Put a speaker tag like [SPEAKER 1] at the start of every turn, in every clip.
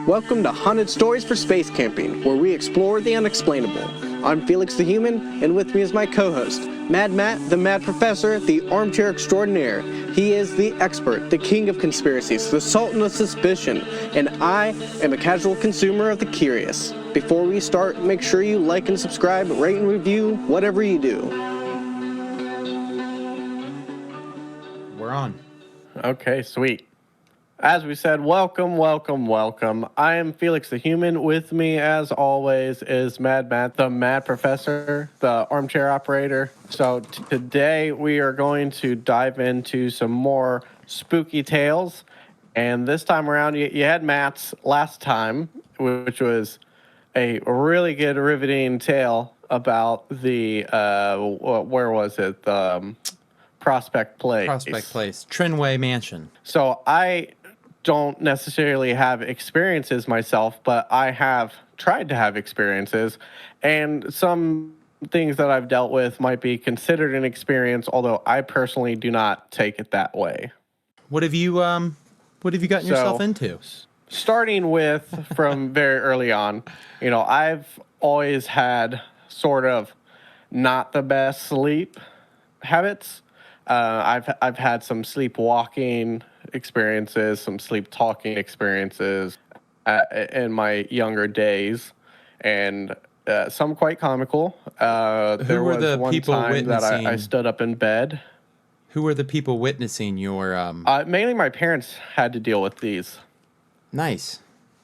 [SPEAKER 1] Welcome to Haunted Stories for Space Camping, where we explore the unexplainable. I'm Felix the Human, and with me is my co-host, Mad Matt, the Mad Professor, the Armchair Extraordinaire. He is the expert, the king of conspiracies, the sultan of suspicion, and I am a casual consumer of the curious. Before we start, make sure you like and subscribe, rate and review, whatever you do.
[SPEAKER 2] We're on.
[SPEAKER 3] Okay, sweet. As we said, welcome. I am Felix the Human. With me, as always, is Mad Matt, the Mad Professor, the Armchair Operator. So today we are going to dive into some more spooky tales. And this time around, you had Matt's last time, which was a really good, riveting tale about the, where was it? Prospect Place.
[SPEAKER 2] Trinway Mansion.
[SPEAKER 3] So I don't necessarily have experiences myself, but I have tried to have experiences, and some things that I've dealt with might be considered an experience, although I personally do not take it that way.
[SPEAKER 2] What have you gotten yourself into?
[SPEAKER 3] Starting with from very early on, I've always had sort of not the best sleep habits. I've had some sleepwalking experiences, some sleep talking experiences in my younger days, and some quite comical. There was the one time that I stood up in bed.
[SPEAKER 2] Who were the people witnessing your?
[SPEAKER 3] Mainly my parents had to deal with these.
[SPEAKER 2] Nice.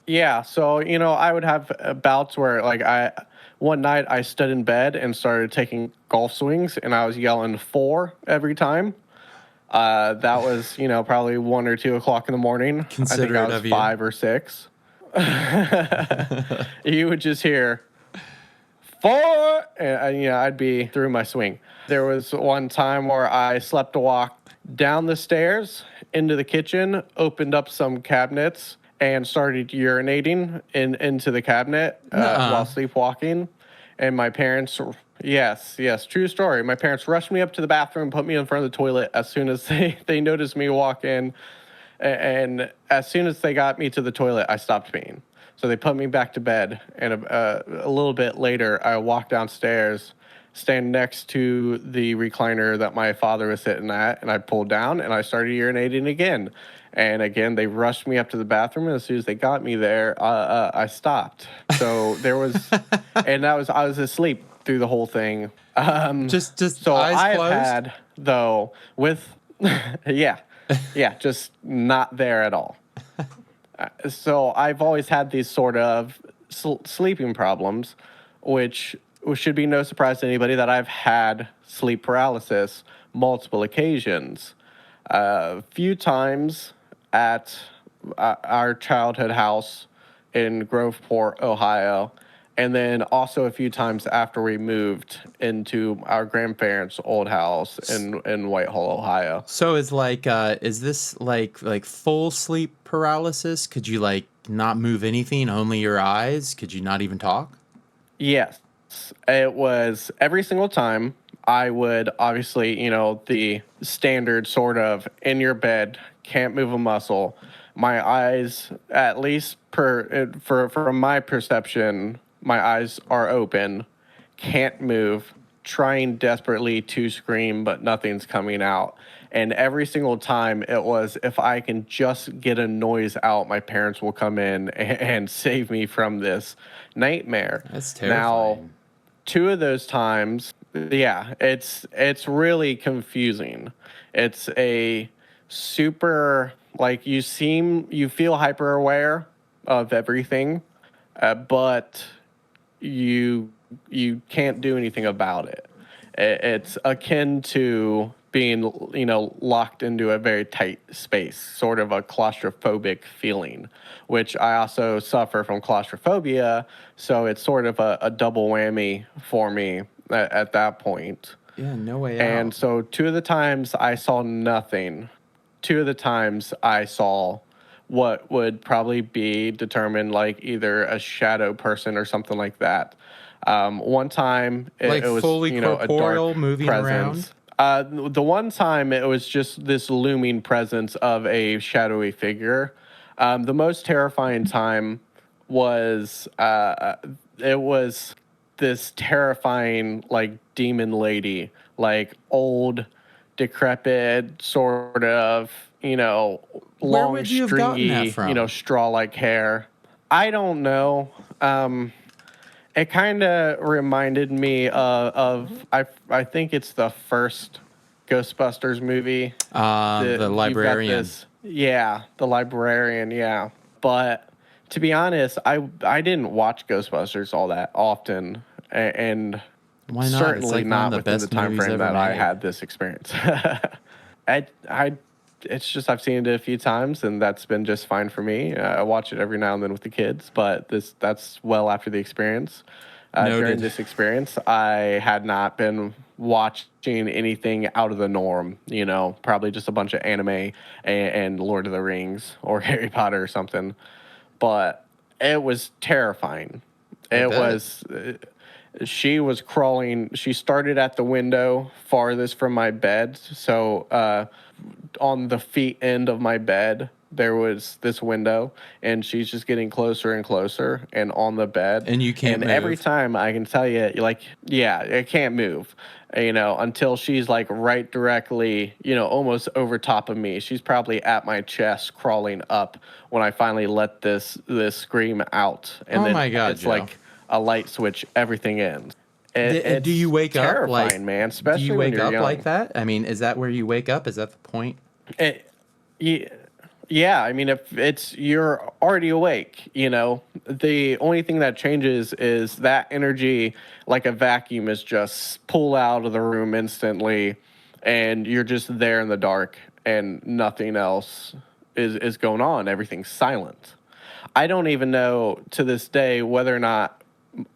[SPEAKER 3] Yeah, so I would have bouts where one night I stood in bed and started taking golf swings, and I was yelling 4 every time. That was, probably 1 or 2 o'clock in the morning.
[SPEAKER 2] Considerate
[SPEAKER 3] I think I was 5 or 6. You would just hear 4, and I'd be through my swing. There was one time where I slept a walk down the stairs into the kitchen, opened up some cabinets, and started urinating into the cabinet while sleepwalking. And my parents, yes, true story. My parents rushed me up to the bathroom, put me in front of the toilet as soon as they noticed me walk in. And as soon as they got me to the toilet, I stopped peeing. So they put me back to bed. And a little bit later, I walked downstairs, stand next to the recliner that my father was sitting at, and I pulled down and I started urinating again. And again, they rushed me up to the bathroom, and as soon as they got me there, I stopped. So there was, and I was asleep through the whole thing.
[SPEAKER 2] Just
[SPEAKER 3] so
[SPEAKER 2] eyes
[SPEAKER 3] I've
[SPEAKER 2] closed?
[SPEAKER 3] had though with, yeah, just not there at all. So I've always had these sort of sleeping problems, which should be no surprise to anybody that I've had sleep paralysis multiple occasions. A few times at our childhood house in Groveport, Ohio, and then also a few times after we moved into our grandparents' old house in Whitehall, Ohio.
[SPEAKER 2] So is this like full sleep paralysis? Could you not move anything, only your eyes? Could you not even talk?
[SPEAKER 3] Yes, it was every single time. I would obviously, the standard sort of in your bed, can't move a muscle. My eyes, at least from my perception, my eyes are open, can't move, trying desperately to scream, but nothing's coming out. And every single time it was, if I can just get a noise out, my parents will come in and save me from this nightmare.
[SPEAKER 2] That's terrifying.
[SPEAKER 3] Now, 2 of those times, yeah, it's really confusing. It's a super, you feel hyper aware of everything, but you can't do anything about it. It's akin to being, locked into a very tight space, sort of a claustrophobic feeling, which I also suffer from claustrophobia. So it's sort of a double whammy for me at that point.
[SPEAKER 2] Yeah, no way out.
[SPEAKER 3] And so 2 of the times I saw nothing. 2 of the times I saw what would probably be determined either a shadow person or something like that. One time it was
[SPEAKER 2] fully corporeal,
[SPEAKER 3] a dark
[SPEAKER 2] moving
[SPEAKER 3] presence.
[SPEAKER 2] around.
[SPEAKER 3] The one time it was just this looming presence of a shadowy figure. The most terrifying time was it was this terrifying like demon lady, like old, decrepit, sort of,
[SPEAKER 2] Where
[SPEAKER 3] long,
[SPEAKER 2] would you have gotten that
[SPEAKER 3] stringy,
[SPEAKER 2] from?
[SPEAKER 3] straw-like hair. I don't know. It kind of reminded me of I think it's the first Ghostbusters movie.
[SPEAKER 2] The
[SPEAKER 3] You've got
[SPEAKER 2] librarian.
[SPEAKER 3] this, yeah, the librarian, yeah. But to be honest, I didn't watch Ghostbusters all that often, and
[SPEAKER 2] Why not? It's
[SPEAKER 3] certainly
[SPEAKER 2] like one of
[SPEAKER 3] not
[SPEAKER 2] the
[SPEAKER 3] within the
[SPEAKER 2] best
[SPEAKER 3] time
[SPEAKER 2] movies
[SPEAKER 3] frame
[SPEAKER 2] ever
[SPEAKER 3] that I
[SPEAKER 2] made.
[SPEAKER 3] had this experience. I it's just I've seen it a few times, and that's been just fine for me. I watch it every now and then with the kids, but that's well after the experience. During
[SPEAKER 2] Noted.
[SPEAKER 3] this experience, I had not been watching anything out of the norm. Probably just a bunch of anime and Lord of the Rings or Harry Potter or something. But it was terrifying.
[SPEAKER 2] I
[SPEAKER 3] It
[SPEAKER 2] bet.
[SPEAKER 3] was. She was crawling. She started at the window farthest from my bed. So on the feet end of my bed, there was this window, and she's just getting closer and closer and on the bed.
[SPEAKER 2] And you can't
[SPEAKER 3] And every
[SPEAKER 2] move.
[SPEAKER 3] time I can tell you, like, yeah, I can't move, until she's like right directly, almost over top of me. She's probably at my chest crawling up when I finally let this scream out. And
[SPEAKER 2] Oh
[SPEAKER 3] then
[SPEAKER 2] my God,
[SPEAKER 3] it's
[SPEAKER 2] Joe.
[SPEAKER 3] like a light switch, everything ends.
[SPEAKER 2] Do you
[SPEAKER 3] It's
[SPEAKER 2] wake up
[SPEAKER 3] terrifying, man,
[SPEAKER 2] do you
[SPEAKER 3] especially when
[SPEAKER 2] wake
[SPEAKER 3] you're
[SPEAKER 2] up like
[SPEAKER 3] young.
[SPEAKER 2] that? I mean, is that where you wake up? Is that the point?
[SPEAKER 3] It, yeah, yeah, I mean, if it's you're already awake, the only thing that changes is that energy, like a vacuum, is just pulled out of the room instantly, and you're just there in the dark, and nothing else is going on. Everything's silent. I don't even know to this day whether or not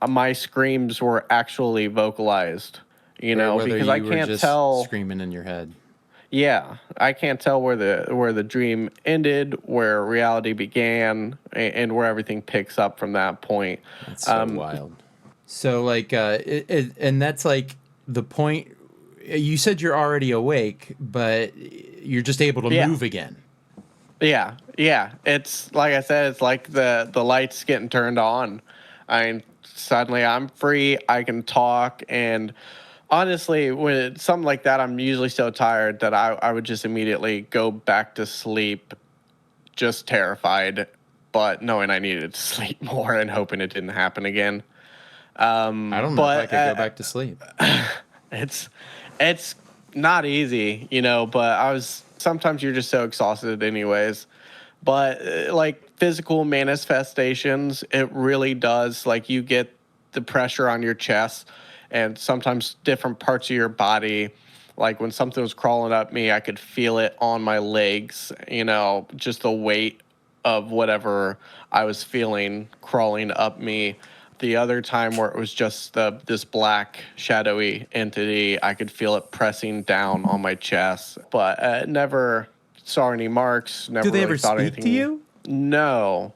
[SPEAKER 3] my screams were actually vocalized,
[SPEAKER 2] Or whether
[SPEAKER 3] because I
[SPEAKER 2] you were
[SPEAKER 3] can't
[SPEAKER 2] just
[SPEAKER 3] tell.
[SPEAKER 2] screaming in your head?
[SPEAKER 3] Yeah, I can't tell where the dream ended, where reality began, and where everything picks up from that point.
[SPEAKER 2] That's so wild. So like and that's like the point. You said you're already awake, but you're just able to
[SPEAKER 3] Yeah,
[SPEAKER 2] move again.
[SPEAKER 3] yeah. It's like I said, it's like the lights getting turned on. I mean, suddenly I'm free. I can talk, and honestly, when it's something like that, I'm usually so tired that I would just immediately go back to sleep, just terrified, but knowing I needed to sleep more and hoping it didn't happen again.
[SPEAKER 2] I don't know if I
[SPEAKER 3] But
[SPEAKER 2] could go back to sleep.
[SPEAKER 3] it's it's not easy, but I was sometimes you're just so exhausted anyways. But like physical manifestations, it really does, like, you get the pressure on your chest and sometimes different parts of your body. Like when something was crawling up me, I could feel it on my legs, just the weight of whatever I was feeling crawling up me. The other time where it was just this black shadowy entity, I could feel it pressing down on my chest, but never saw any marks.
[SPEAKER 2] Do
[SPEAKER 3] Never
[SPEAKER 2] they
[SPEAKER 3] really
[SPEAKER 2] ever
[SPEAKER 3] thought
[SPEAKER 2] speak to
[SPEAKER 3] anything.
[SPEAKER 2] you?
[SPEAKER 3] No,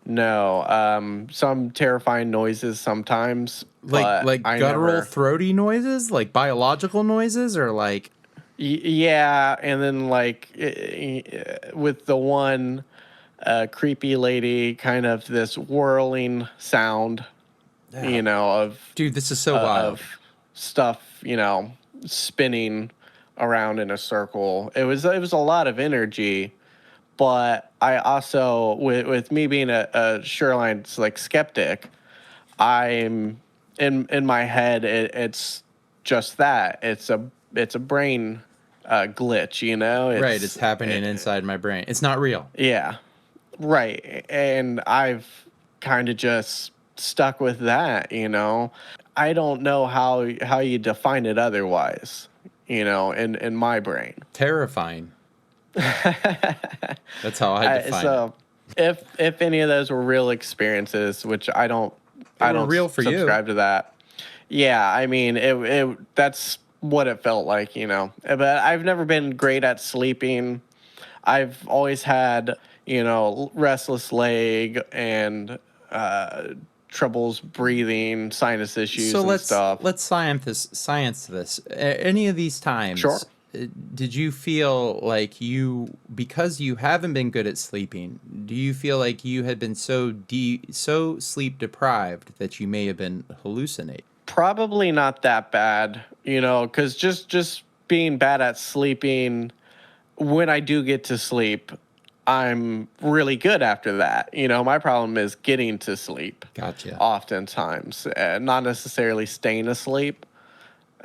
[SPEAKER 3] no. Some terrifying noises sometimes,
[SPEAKER 2] Like
[SPEAKER 3] but
[SPEAKER 2] like
[SPEAKER 3] I
[SPEAKER 2] guttural,
[SPEAKER 3] never.
[SPEAKER 2] throaty noises, like biological noises, or like
[SPEAKER 3] Yeah, and then like with the one creepy lady, kind of this whirling sound, of
[SPEAKER 2] dude, this is so wild.
[SPEAKER 3] of stuff, spinning around in a circle. It was a lot of energy, but I also, with me being a Shoreline's like skeptic, I'm in my head. It's just that it's a brain glitch.
[SPEAKER 2] Right, it's
[SPEAKER 3] It's
[SPEAKER 2] happening inside my brain. It's not real.
[SPEAKER 3] yeah, right. And I've kind of just stuck with that. I don't know how you define it otherwise. In my brain.
[SPEAKER 2] Terrifying. That's how I define it.
[SPEAKER 3] So if any of those were real experiences, which I don't
[SPEAKER 2] They
[SPEAKER 3] I
[SPEAKER 2] were
[SPEAKER 3] don't
[SPEAKER 2] real for you.
[SPEAKER 3] subscribe to that. Yeah, I mean it that's what it felt like. But I've never been great at sleeping. I've always had, restless leg and troubles breathing, sinus
[SPEAKER 2] So
[SPEAKER 3] issues and
[SPEAKER 2] let's
[SPEAKER 3] stuff.
[SPEAKER 2] let's science this. Any of these times,
[SPEAKER 3] Sure.
[SPEAKER 2] did you feel like because you haven't been good at sleeping, do you feel like you had been so sleep deprived that you may have been hallucinating?
[SPEAKER 3] Probably not that bad, because just being bad at sleeping, when I do get to sleep, I'm really good after that. My problem is getting to sleep.
[SPEAKER 2] Gotcha.
[SPEAKER 3] Oftentimes, not necessarily staying asleep.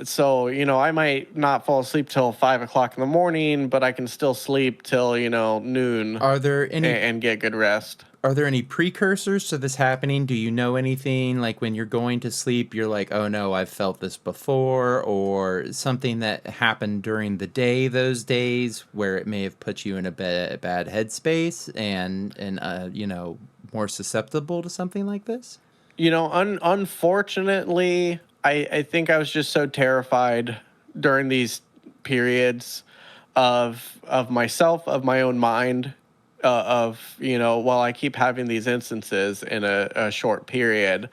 [SPEAKER 3] So, I might not fall asleep till 5 o'clock in the morning, but I can still sleep till, noon
[SPEAKER 2] Are there any
[SPEAKER 3] and get good rest.
[SPEAKER 2] Are there any precursors to this happening? Do you know anything like when you're going to sleep, you're like, oh no, I've felt this before, or something that happened during the day those days where it may have put you in a bad headspace and more susceptible to something like this?
[SPEAKER 3] Unfortunately, I think I was just so terrified during these periods of myself, of my own mind, while I keep having these instances in a short period,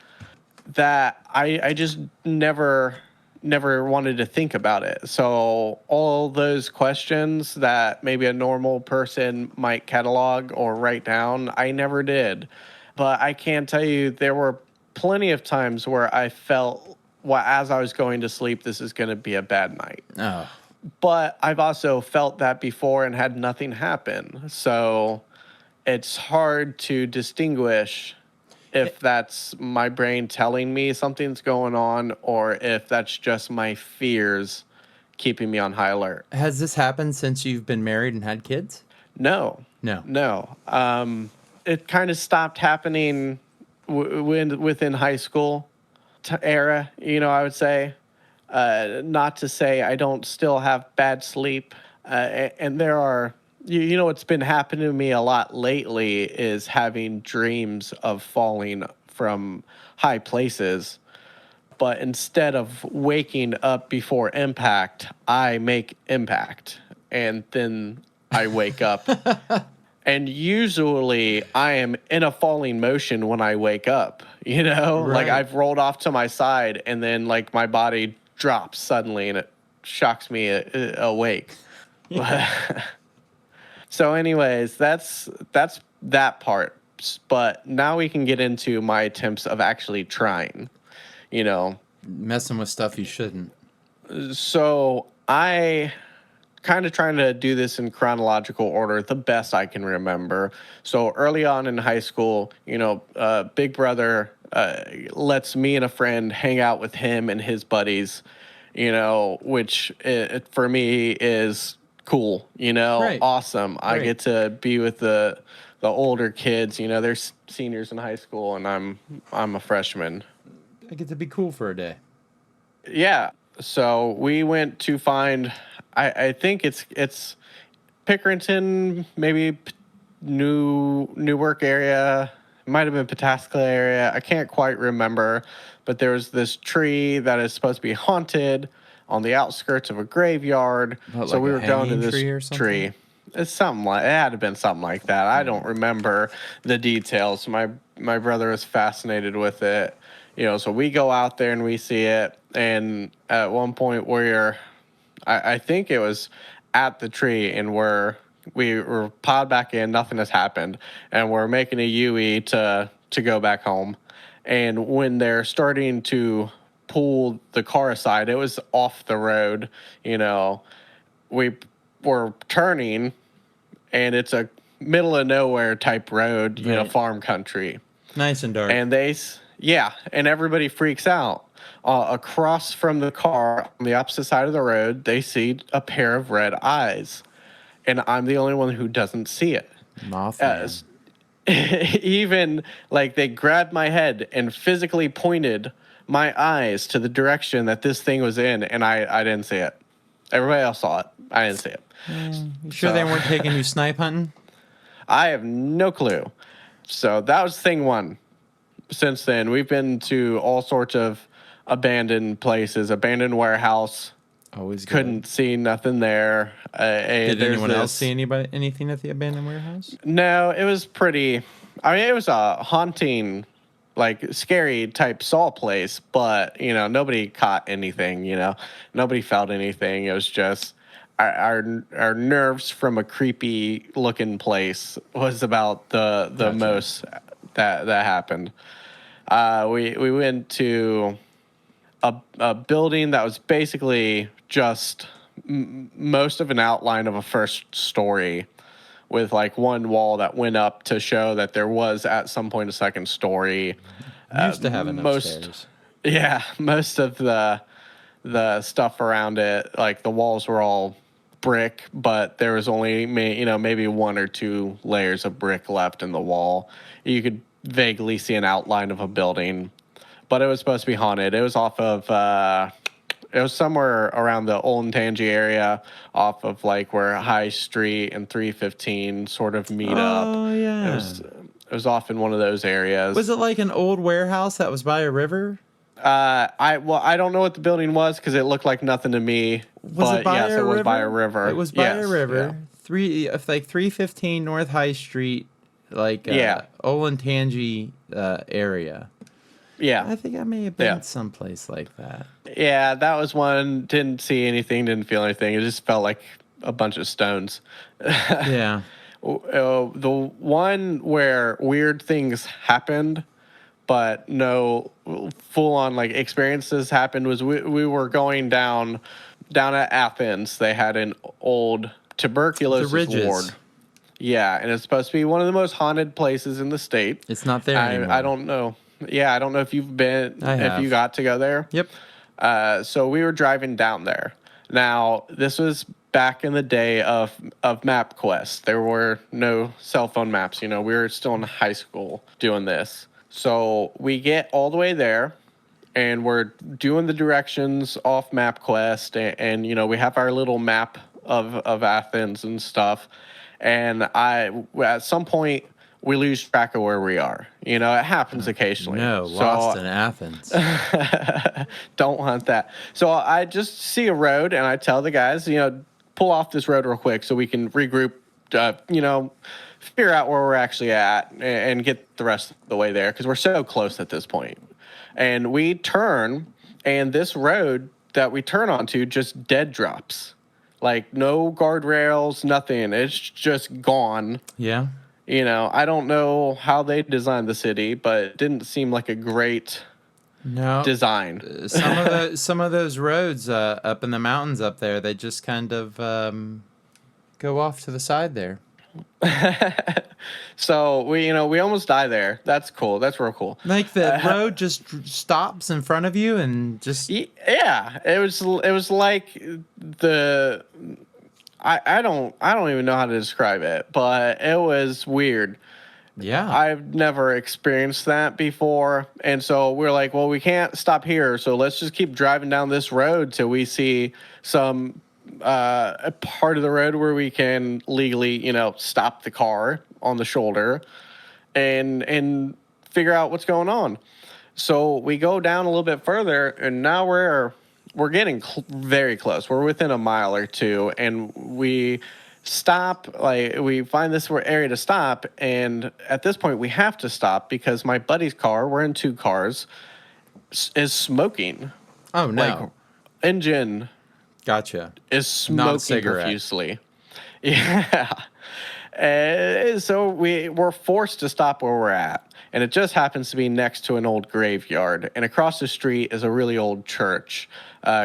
[SPEAKER 3] that I just never wanted to think about it. So all those questions that maybe a normal person might catalog or write down, I never did. But I can tell you there were plenty of times where I felt, well, as I was going to sleep, this is going to be a bad night.
[SPEAKER 2] Oh.
[SPEAKER 3] But I've also felt that before and had nothing happen. So it's hard to distinguish if that's my brain telling me something's going on or if that's just my fears keeping me on high alert.
[SPEAKER 2] Has this happened since you've been married and had kids?
[SPEAKER 3] No. It kind of stopped happening within high school era, I would say. Not to say I don't still have bad sleep. And there are, what's been happening to me a lot lately is having dreams of falling from high places. But instead of waking up before impact, I make impact. And then I wake up. And usually I am in a falling motion when I wake up,
[SPEAKER 2] Right.
[SPEAKER 3] Like I've rolled off to my side and then like my body drops suddenly and it shocks me awake. Yeah. So anyways, that's that part. But now we can get into my attempts of actually trying,
[SPEAKER 2] Messing with stuff you shouldn't.
[SPEAKER 3] So I kind of trying to do this in chronological order, the best I can remember. So early on in high school, Big Brother lets me and a friend hang out with him and his buddies, which for me is cool,
[SPEAKER 2] Right.
[SPEAKER 3] awesome. I
[SPEAKER 2] Right.
[SPEAKER 3] get to be with the older kids, they're seniors in high school and I'm a freshman.
[SPEAKER 2] I get to be cool for a day.
[SPEAKER 3] Yeah. So we went to find, I think it's Pickerington, maybe Newark area. It might have been Pataskala area. I can't quite remember. But there was this tree that is supposed to be haunted on the outskirts of a graveyard.
[SPEAKER 2] What,
[SPEAKER 3] So
[SPEAKER 2] like
[SPEAKER 3] we
[SPEAKER 2] a
[SPEAKER 3] were going to
[SPEAKER 2] hanging
[SPEAKER 3] this
[SPEAKER 2] tree or something?
[SPEAKER 3] tree. It had to been something like that. I don't remember the details. My brother was fascinated with it. So we go out there and we see it. And at one point I think it was at the tree and we were piled back in, nothing has happened. And we're making a U-E to go back home. And when they're starting to pull the car aside, it was off the road, we were turning and it's a middle of nowhere type road,
[SPEAKER 2] Right.
[SPEAKER 3] farm country.
[SPEAKER 2] Nice and dark.
[SPEAKER 3] And and everybody freaks out. Across from the car, on the opposite side of the road, they see a pair of red eyes. And I'm the only one who doesn't see it.
[SPEAKER 2] Mothman.
[SPEAKER 3] Even, like, they grabbed my head and physically pointed my eyes to the direction that this thing was in, and I didn't see it. Everybody else saw it. I didn't see it.
[SPEAKER 2] You sure they weren't taking you snipe hunting?
[SPEAKER 3] I have no clue. So that was thing one. Since then, we've been to all sorts of abandoned places, abandoned warehouse.
[SPEAKER 2] Always good.
[SPEAKER 3] Couldn't see nothing there.
[SPEAKER 2] Did anyone else see anything at the abandoned warehouse?
[SPEAKER 3] No, it was pretty. I mean, it was a haunting, like scary type Saw place, but nobody caught anything. Nobody felt anything. It was just our nerves from a creepy looking place was about the
[SPEAKER 2] Gotcha.
[SPEAKER 3] most that happened. We went to a building that was basically just most of an outline of a first story, with like one wall that went up to show that there was at some point a second story.
[SPEAKER 2] Used to have an
[SPEAKER 3] Most
[SPEAKER 2] upstairs.
[SPEAKER 3] Yeah, most of the stuff around it, like the walls were all brick, but there was only maybe one or two layers of brick left in the wall. You could vaguely see an outline of a building, but it was supposed to be haunted. It was off of it was somewhere around the Olentangy area, off of like where High Street and 315 sort of meet up.
[SPEAKER 2] Oh yeah.
[SPEAKER 3] It was off in one of those areas.
[SPEAKER 2] Was it like an old warehouse that was by a river?
[SPEAKER 3] I don't know what the building was because it looked like nothing to me.
[SPEAKER 2] Was
[SPEAKER 3] but
[SPEAKER 2] it by
[SPEAKER 3] yes,
[SPEAKER 2] a
[SPEAKER 3] it was
[SPEAKER 2] river?
[SPEAKER 3] by a river.
[SPEAKER 2] It was by a
[SPEAKER 3] Yes,
[SPEAKER 2] river. 315 North High Street, like
[SPEAKER 3] Yeah.
[SPEAKER 2] Olentangy area.
[SPEAKER 3] Yeah.
[SPEAKER 2] I think I may have been
[SPEAKER 3] Yeah.
[SPEAKER 2] someplace like that.
[SPEAKER 3] Yeah, that was one. Didn't see anything, didn't feel anything. It just felt like a bunch of stones.
[SPEAKER 2] Yeah.
[SPEAKER 3] The one where weird things happened, but no full-on like experiences happened, was we were going down at Athens. They had an old tuberculosis
[SPEAKER 2] The Ridges.
[SPEAKER 3] ward. Yeah, and it's supposed to be one of the most haunted places in the state.
[SPEAKER 2] It's not there anymore.
[SPEAKER 3] I don't know. Yeah, I don't know if you've been,
[SPEAKER 2] I
[SPEAKER 3] if
[SPEAKER 2] have.
[SPEAKER 3] you got to go there.
[SPEAKER 2] Yep.
[SPEAKER 3] So we were driving down there. Now, this was back in the day of MapQuest. There were no cell phone maps. We were still in high school doing this. So we get all the way there, and we're doing the directions off MapQuest, and we have our little map of Athens and stuff. And at some point, we lose track of where we are. It happens occasionally.
[SPEAKER 2] No,
[SPEAKER 3] So,
[SPEAKER 2] lost in Athens.
[SPEAKER 3] don't want that. So I just see a road, and I tell the guys, pull off this road real quick so we can regroup, figure out where we're actually at and get the rest of the way there, because we're so close at this point. And we turn, and this road that we turn onto just dead drops. Like no guardrails, nothing. It's just gone.
[SPEAKER 2] Yeah.
[SPEAKER 3] I don't know how they designed the city, but it didn't seem like a great
[SPEAKER 2] No.
[SPEAKER 3] design.
[SPEAKER 2] Some of those roads up in the mountains up there, they just kind of go off to the side there.
[SPEAKER 3] So we almost die there. That's cool. That's real cool.
[SPEAKER 2] Like the road just stops in front of you and just
[SPEAKER 3] Yeah, it was like I don't even know how to describe it, but it was weird.
[SPEAKER 2] yeah.
[SPEAKER 3] I've never experienced that before. And so we're like, well, we can't stop here. So let's just keep driving down this road till we see some a part of the road where we can legally, stop the car on the shoulder and figure out what's going on. So we go down a little bit further, and now we're getting very close. We're within a mile or two, and we stop. Like, we find this area to stop, and at this point we have to stop because my buddy's car, we're in two cars, is smoking.
[SPEAKER 2] Oh no.
[SPEAKER 3] Like, engine
[SPEAKER 2] Gotcha.
[SPEAKER 3] is
[SPEAKER 2] Not a
[SPEAKER 3] smoking
[SPEAKER 2] cigarette.
[SPEAKER 3] profusely. Yeah. So we're forced to stop where we're at. And it just happens to be next to an old graveyard. And across the street is a really old church.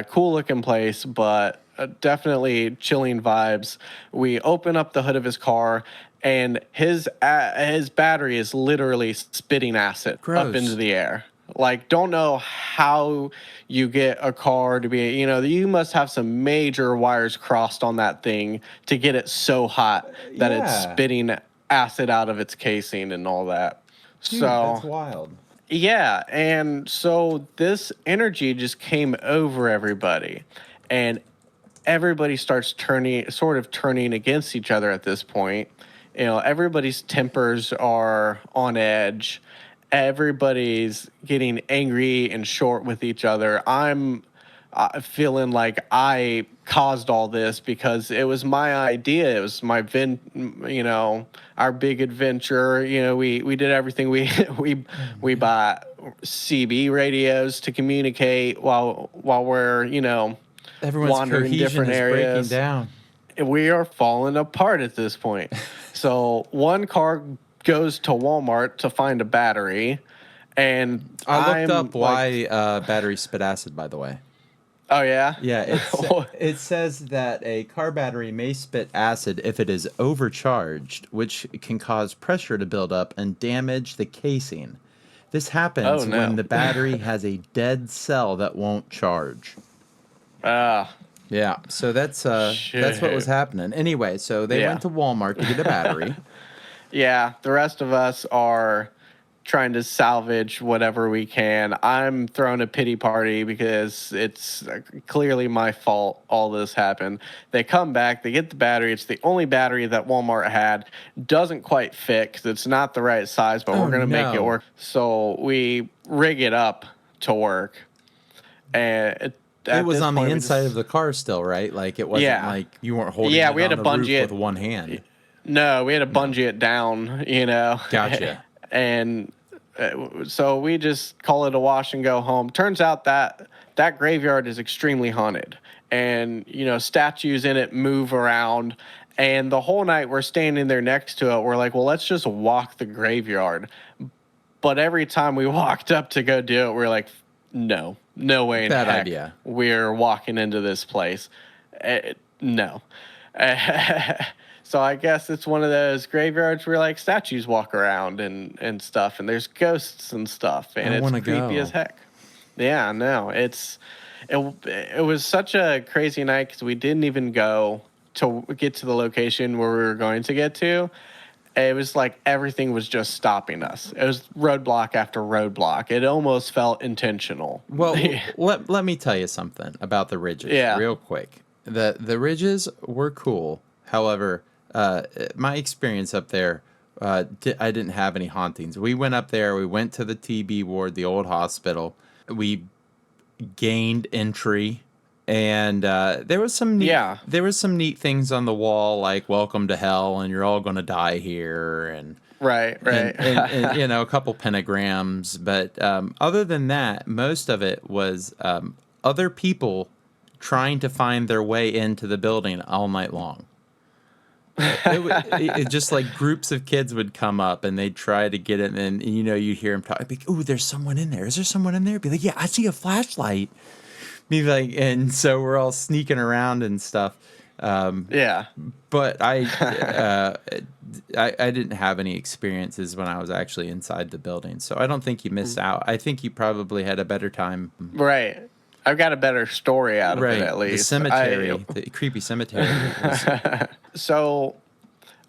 [SPEAKER 3] Cool looking place, but definitely chilling vibes. We open up the hood of his car, and his battery is literally spitting acid up
[SPEAKER 2] Gross.
[SPEAKER 3] into the air. Like, don't know how you get a car to be, you must have some major wires crossed on that thing to get it so hot that it's
[SPEAKER 2] Yeah.
[SPEAKER 3] spitting acid out of its casing and all that.
[SPEAKER 2] Dude, that's
[SPEAKER 3] So,
[SPEAKER 2] wild.
[SPEAKER 3] yeah. And so this energy just came over everybody, and everybody starts turning against each other at this point. Everybody's tempers are on edge. Everybody's getting angry and short with each other. I'm feeling like I caused all this because it was my idea. It was my our big adventure. We did everything. We bought CB radios to communicate while we're
[SPEAKER 2] Everyone's
[SPEAKER 3] wandering
[SPEAKER 2] cohesion
[SPEAKER 3] different
[SPEAKER 2] is
[SPEAKER 3] areas.
[SPEAKER 2] breaking down.
[SPEAKER 3] we are falling apart at this point. So one car goes to Walmart to find a battery, and
[SPEAKER 2] I looked
[SPEAKER 3] I'm
[SPEAKER 2] up
[SPEAKER 3] like,
[SPEAKER 2] why batteries spit acid, by the way.
[SPEAKER 3] oh yeah,
[SPEAKER 2] Yeah, it says that a car battery may spit acid if it is overcharged, which can cause pressure to build up and damage the casing. This happens
[SPEAKER 3] oh
[SPEAKER 2] when
[SPEAKER 3] no,
[SPEAKER 2] the battery has a dead cell that won't charge.
[SPEAKER 3] ah,
[SPEAKER 2] Yeah, so that's what was
[SPEAKER 3] shit.
[SPEAKER 2] happening. Anyway, so they
[SPEAKER 3] Yeah.
[SPEAKER 2] went to Walmart to get a battery.
[SPEAKER 3] Yeah, the rest of us are trying to salvage whatever we can. I'm throwing a pity party because it's clearly my fault all this happened. They come back, they get the battery. It's the only battery that Walmart had. Doesn't quite fit 'cause it's not the right size, but
[SPEAKER 2] Oh,
[SPEAKER 3] we're going to make it
[SPEAKER 2] no.
[SPEAKER 3] work. So we rig it up to work. And
[SPEAKER 2] It was on the inside of the car still, right? Like it wasn't
[SPEAKER 3] Yeah.
[SPEAKER 2] like you weren't holding
[SPEAKER 3] Yeah,
[SPEAKER 2] it
[SPEAKER 3] we had
[SPEAKER 2] on
[SPEAKER 3] to
[SPEAKER 2] the roof
[SPEAKER 3] bungee it.
[SPEAKER 2] with one hand.
[SPEAKER 3] No, we had to bungee it down, you know.
[SPEAKER 2] Gotcha.
[SPEAKER 3] And so we just call it a wash and go home. Turns out that that graveyard is extremely haunted, and you know, statues in it move around. And the whole night we're standing there next to it, we're like, well, let's just walk the graveyard. But every time we walked up to go do it, we're like, no, no way in
[SPEAKER 2] Bad
[SPEAKER 3] heck
[SPEAKER 2] idea.
[SPEAKER 3] we're walking into this place. No. So I guess it's one of those graveyards where like statues walk around and stuff, and there's ghosts and stuff, and
[SPEAKER 2] I
[SPEAKER 3] it's
[SPEAKER 2] wanna
[SPEAKER 3] creepy
[SPEAKER 2] go.
[SPEAKER 3] as heck. Yeah, no, it was such a crazy night because we didn't even go to get to the location where we were going to get to. It was like everything was just stopping us. It was roadblock after roadblock. It almost felt intentional.
[SPEAKER 2] Well, let me tell you something about the ridges
[SPEAKER 3] Yeah.
[SPEAKER 2] real quick. The ridges were cool. However, my experience up there, I didn't have any hauntings. We went up there. We went to the TB ward, the old hospital. We gained entry, and there was some neat things on the wall, like "Welcome to Hell" and "You're all gonna die here," and
[SPEAKER 3] Right.
[SPEAKER 2] and you know, a couple pentagrams. But other than that, most of it was other people trying to find their way into the building all night long. It just like groups of kids would come up and they'd try to get it, and you know, you'd hear them talk. Be like, "Oh, there's someone in there. Is there someone in there?" Be like, "Yeah, I see a flashlight." Be like, and so we're all sneaking around and stuff.
[SPEAKER 3] Yeah.
[SPEAKER 2] But I didn't have any experiences when I was actually inside the building, so I don't think you missed out. I think you probably had a better time.
[SPEAKER 3] Right. I've got a better story out of it at least.
[SPEAKER 2] The cemetery, the creepy cemetery.
[SPEAKER 3] So,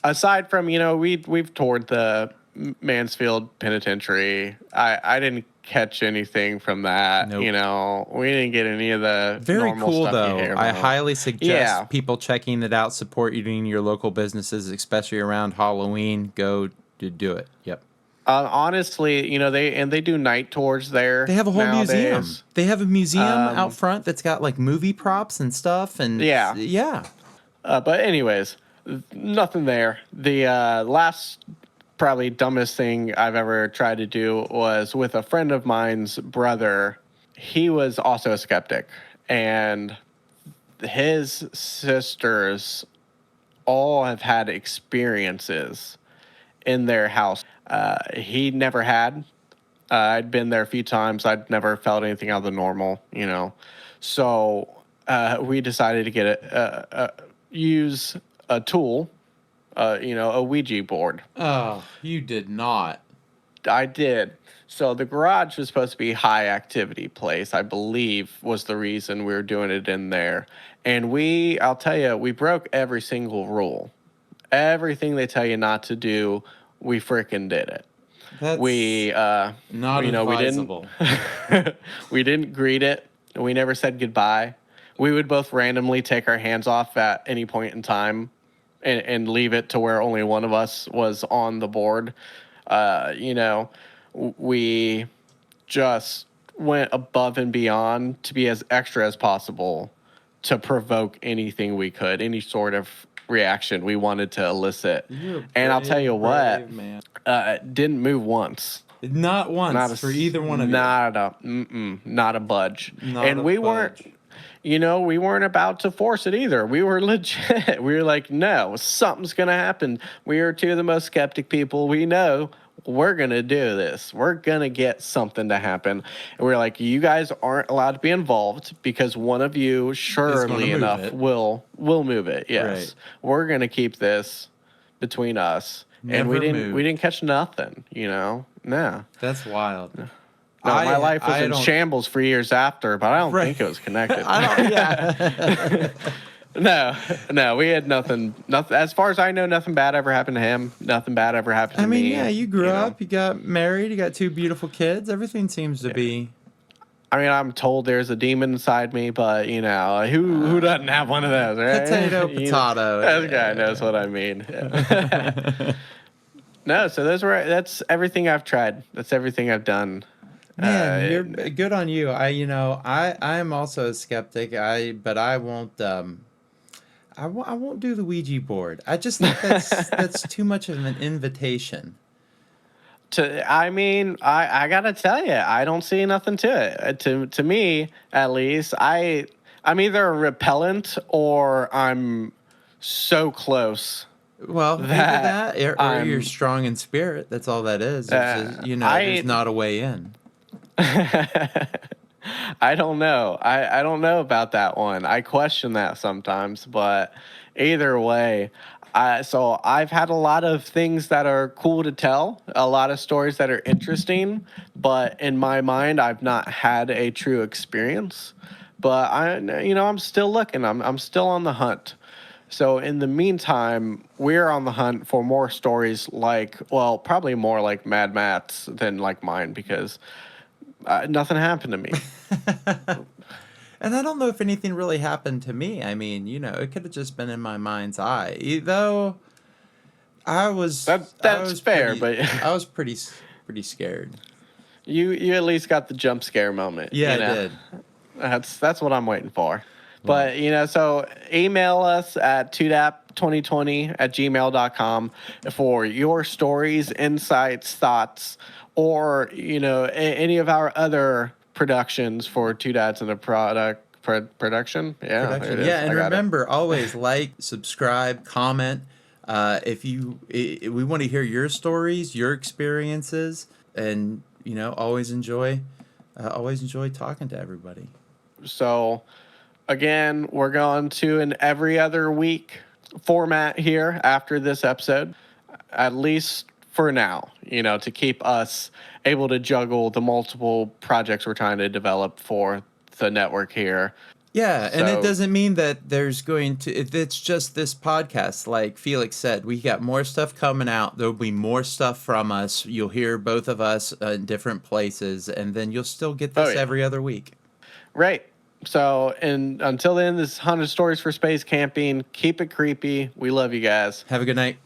[SPEAKER 3] aside from, you know, we've toured the Mansfield Penitentiary. I didn't catch anything from that.
[SPEAKER 2] Nope.
[SPEAKER 3] You know, we didn't get any of the
[SPEAKER 2] Very
[SPEAKER 3] normal
[SPEAKER 2] cool
[SPEAKER 3] stuff
[SPEAKER 2] though.
[SPEAKER 3] you hear
[SPEAKER 2] I
[SPEAKER 3] about.
[SPEAKER 2] highly suggest people checking it out, supporting your local businesses, especially around Halloween. Go to do it. Yep.
[SPEAKER 3] Honestly, you know, they do night tours there.
[SPEAKER 2] They have a whole museum.
[SPEAKER 3] nowadays.
[SPEAKER 2] They have a museum out front that's got like movie props and stuff. And yeah.
[SPEAKER 3] But anyways, nothing there. The last probably dumbest thing I've ever tried to do was with a friend of mine's brother. He was also a skeptic, and his sisters all have had experiences in their house. He never had. I'd been there a few times. I'd never felt anything out of the normal, you know. So we decided to get use a tool, you know, a Ouija board.
[SPEAKER 2] Oh, you did not.
[SPEAKER 3] I did. So the garage was supposed to be a high activity place, I believe, was the reason we were doing it in there. And I'll tell you, we broke every single rule. Everything they tell you not to do, we frickin' did it.
[SPEAKER 2] That's not
[SPEAKER 3] you know,
[SPEAKER 2] advisable.
[SPEAKER 3] We didn't greet it. We never said goodbye. We would both randomly take our hands off at any point in time and leave it to where only one of us was on the board. You know, we just went above and beyond to be as extra as possible to provoke anything we could, any sort of reaction we wanted to elicit. And I'll tell you what, didn't move once.
[SPEAKER 2] Not once for either one of you.
[SPEAKER 3] Not a budge.
[SPEAKER 2] Not
[SPEAKER 3] and
[SPEAKER 2] a
[SPEAKER 3] we
[SPEAKER 2] budge.
[SPEAKER 3] we weren't about to force it either. We were legit. We were like, no, something's going to happen. We are two of the most skeptic people we know. We're going to do this. We're going to get something to happen. And we're like, you guys aren't allowed to be involved because one of you, surely enough, will move it. Yes. Right. We're going to keep this between us.
[SPEAKER 2] Never
[SPEAKER 3] and we didn't catch nothing, No.
[SPEAKER 2] That's wild.
[SPEAKER 3] No, my life was in shambles for years after, but I don't think it was connected. No, we had nothing. As far as I know, nothing bad ever happened to him. Nothing bad ever happened to me.
[SPEAKER 2] Yeah, you grew up, you got married, you got 2 beautiful kids. Everything seems to be.
[SPEAKER 3] I mean, I'm told there's a demon inside me, but who doesn't have one of those, right?
[SPEAKER 2] Potato.
[SPEAKER 3] That guy knows what I mean. No, so that's everything I've tried. That's everything I've done.
[SPEAKER 2] Man, you're good on you. I am also a skeptic. But I won't. I won't do the Ouija board. I just think that's too much of an invitation.
[SPEAKER 3] I gotta tell you, I don't see nothing to it. To me, at least, I'm either a repellent or I'm so close.
[SPEAKER 2] Well, either that or you're strong in spirit. That's all that is. There's not a way in.
[SPEAKER 3] I don't know. I don't know about that one. I question that sometimes, but either way, so I've had a lot of things that are cool to tell, a lot of stories that are interesting, but in my mind, I've not had a true experience. But I'm still looking. I'm still on the hunt. So in the meantime, we're on the hunt for more stories probably more like Mad Matt's than like mine because nothing happened to me.
[SPEAKER 2] And I don't know if anything really happened to me. I mean, it could have just been in my mind's eye. Though I was
[SPEAKER 3] fair, but
[SPEAKER 2] I was pretty scared.
[SPEAKER 3] You at least got the jump scare moment.
[SPEAKER 2] Yeah, I did.
[SPEAKER 3] That's what I'm waiting for. But, so email us at 2dap2020@gmail.com for your stories, insights, thoughts, or, any of our other productions for Two Dads and a production. Yeah,
[SPEAKER 2] production. Yeah, and remember, always like, subscribe, comment. We want to hear your stories, your experiences, and, always enjoy talking to everybody.
[SPEAKER 3] So... Again, we're going to an every other week format here after this episode, at least for now, to keep us able to juggle the multiple projects we're trying to develop for the network here.
[SPEAKER 2] Yeah, and it doesn't mean that there's if it's just this podcast, like Felix said, we got more stuff coming out. There'll be more stuff from us. You'll hear both of us in different places, and then you'll still get this every other week.
[SPEAKER 3] Right. So, and until then, this is 100 Stories for Space Camping. Keep it creepy. We love you guys.
[SPEAKER 2] Have a good night.